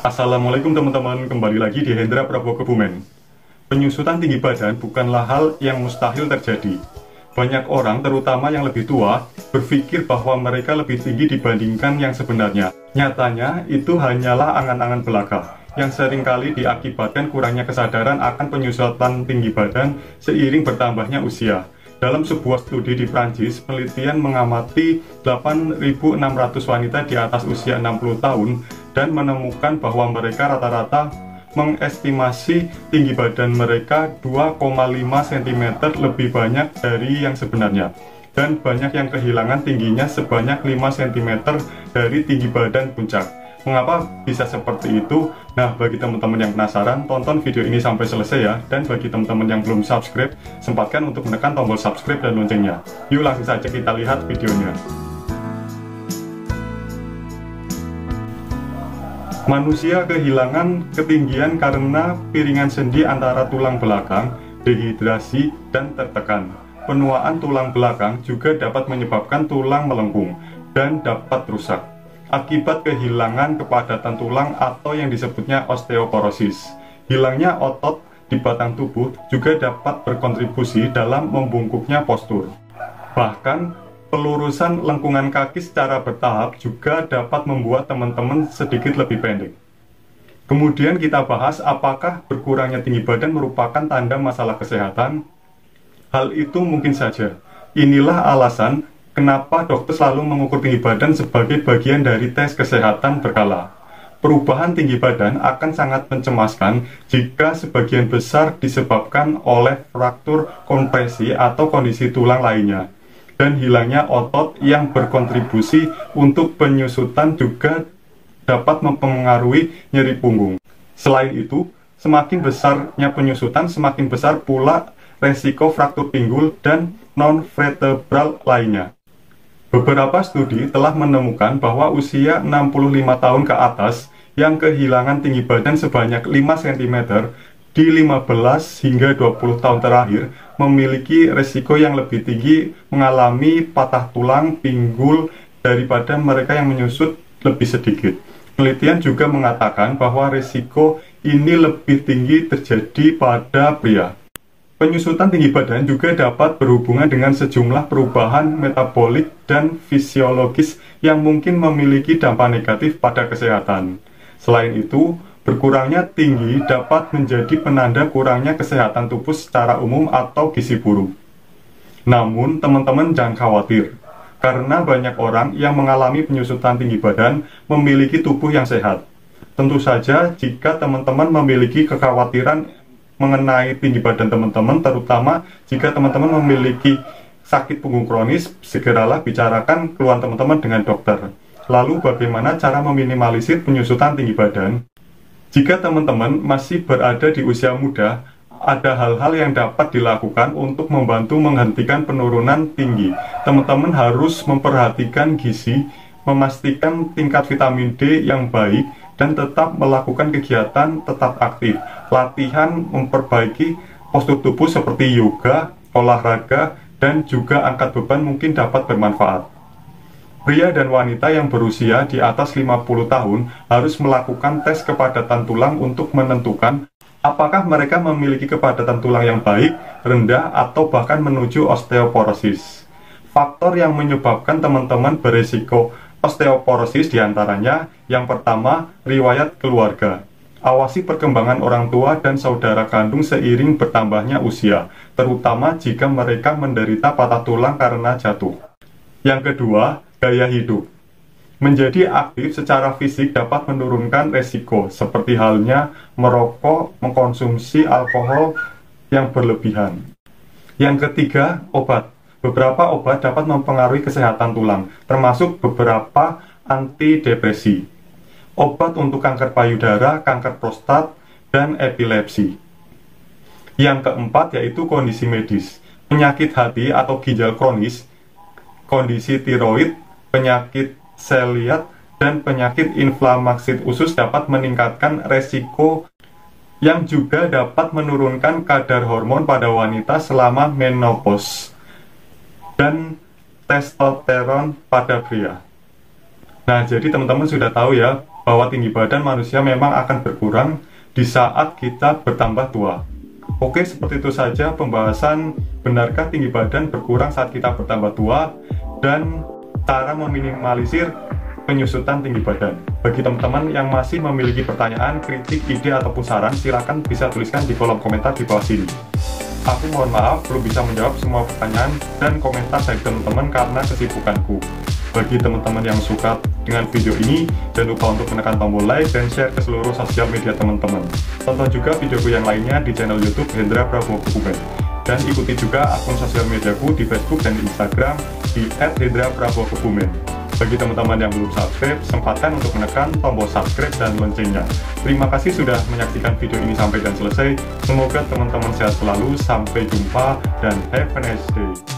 Assalamualaikum teman-teman, kembali lagi di Hendra Prabowo Kebumen. Penyusutan tinggi badan bukanlah hal yang mustahil terjadi. Banyak orang, terutama yang lebih tua, berpikir bahwa mereka lebih tinggi dibandingkan yang sebenarnya. Nyatanya, itu hanyalah angan-angan belaka, yang seringkali diakibatkan kurangnya kesadaran akan penyusutan tinggi badan seiring bertambahnya usia. Dalam sebuah studi di Prancis, penelitian mengamati 8.600 wanita di atas usia 60 tahun dan menemukan bahwa mereka rata-rata mengestimasi tinggi badan mereka 2,5 cm lebih banyak dari yang sebenarnya. Dan banyak yang kehilangan tingginya sebanyak 5 cm dari tinggi badan puncak. Mengapa bisa seperti itu? Nah, bagi teman-teman yang penasaran, tonton video ini sampai selesai ya. Dan bagi teman-teman yang belum subscribe, sempatkan untuk menekan tombol subscribe dan loncengnya. Yuk langsung saja kita lihat videonya. Manusia kehilangan ketinggian karena piringan sendi antara tulang belakang, dehidrasi, dan tertekan. Penuaan tulang belakang juga dapat menyebabkan tulang melengkung dan dapat rusak akibat kehilangan kepadatan tulang atau yang disebutnya osteoporosis. Hilangnya otot di batang tubuh juga dapat berkontribusi dalam membungkuknya postur. Bahkan, pelurusan lengkungan kaki secara bertahap juga dapat membuat teman-teman sedikit lebih pendek. Kemudian kita bahas apakah berkurangnya tinggi badan merupakan tanda masalah kesehatan. Hal itu mungkin saja. Inilah alasan kenapa dokter selalu mengukur tinggi badan sebagai bagian dari tes kesehatan berkala. Perubahan tinggi badan akan sangat mencemaskan jika sebagian besar disebabkan oleh fraktur kompresi atau kondisi tulang lainnya. Dan hilangnya otot yang berkontribusi untuk penyusutan juga dapat mempengaruhi nyeri punggung. Selain itu, semakin besarnya penyusutan, semakin besar pula resiko fraktur pinggul dan non-vertebral lainnya. Beberapa studi telah menemukan bahwa usia 65 tahun ke atas yang kehilangan tinggi badan sebanyak 5 cm di 15 hingga 20 tahun terakhir memiliki resiko yang lebih tinggi mengalami patah tulang pinggul daripada mereka yang menyusut lebih sedikit. Penelitian juga mengatakan bahwa resiko ini lebih tinggi terjadi pada pria. Penyusutan tinggi badan juga dapat berhubungan dengan sejumlah perubahan metabolik dan fisiologis yang mungkin memiliki dampak negatif pada kesehatan. Selain itu, berkurangnya tinggi dapat menjadi penanda kurangnya kesehatan tubuh secara umum atau gizi buruk. Namun, teman-teman jangan khawatir, karena banyak orang yang mengalami penyusutan tinggi badan memiliki tubuh yang sehat. Tentu saja, jika teman-teman memiliki kekhawatiran mengenai tinggi badan teman-teman, terutama jika teman-teman memiliki sakit punggung kronis, segeralah bicarakan keluhan teman-teman dengan dokter. Lalu bagaimana cara meminimalisir penyusutan tinggi badan? Jika teman-teman masih berada di usia muda, ada hal-hal yang dapat dilakukan untuk membantu menghentikan penurunan tinggi. Teman-teman harus memperhatikan gizi, memastikan tingkat vitamin D yang baik, dan tetap melakukan kegiatan tetap aktif. Latihan memperbaiki postur tubuh seperti yoga, olahraga, dan juga angkat beban mungkin dapat bermanfaat. Pria dan wanita yang berusia di atas 50 tahun harus melakukan tes kepadatan tulang untuk menentukan apakah mereka memiliki kepadatan tulang yang baik, rendah, atau bahkan menuju osteoporosis. Faktor yang menyebabkan teman-teman berisiko osteoporosis diantaranya, yang pertama, riwayat keluarga. Awasi perkembangan orang tua dan saudara kandung seiring bertambahnya usia, terutama jika mereka menderita patah tulang karena jatuh. Yang kedua, gaya hidup. Menjadi aktif secara fisik dapat menurunkan resiko, seperti halnya merokok, mengkonsumsi alkohol yang berlebihan. Yang ketiga, obat. Beberapa obat dapat mempengaruhi kesehatan tulang, termasuk beberapa antidepresi, obat untuk kanker payudara, kanker prostat, dan epilepsi. Yang keempat yaitu kondisi medis, penyakit hati atau ginjal kronis, kondisi tiroid, penyakit seliak, dan penyakit inflamasi usus dapat meningkatkan resiko yang juga dapat menurunkan kadar hormon pada wanita selama menopause dan testosteron pada pria. Nah, jadi teman-teman sudah tahu ya bahwa tinggi badan manusia memang akan berkurang di saat kita bertambah tua. Oke, seperti itu saja pembahasan benarkah tinggi badan berkurang saat kita bertambah tua dan cara meminimalisir penyusutan tinggi badan. Bagi teman-teman yang masih memiliki pertanyaan, kritik, ide, ataupun saran, silakan bisa tuliskan di kolom komentar di bawah sini. Aku mohon maaf belum bisa menjawab semua pertanyaan dan komentar dari teman-teman karena kesibukanku. Bagi teman-teman yang suka dengan video ini, jangan lupa untuk menekan tombol like dan share ke seluruh sosial media teman-teman. Tonton juga videoku yang lainnya di channel YouTube Hendra Prabowo Kebumen. Dan ikuti juga akun sosial mediaku di Facebook dan Instagram di @hendra_prabowo_kebumen. Bagi teman-teman yang belum subscribe, sempatkan untuk menekan tombol subscribe dan loncengnya. Terima kasih sudah menyaksikan video ini sampai dan selesai. Semoga teman-teman sehat selalu, sampai jumpa, dan have a nice day.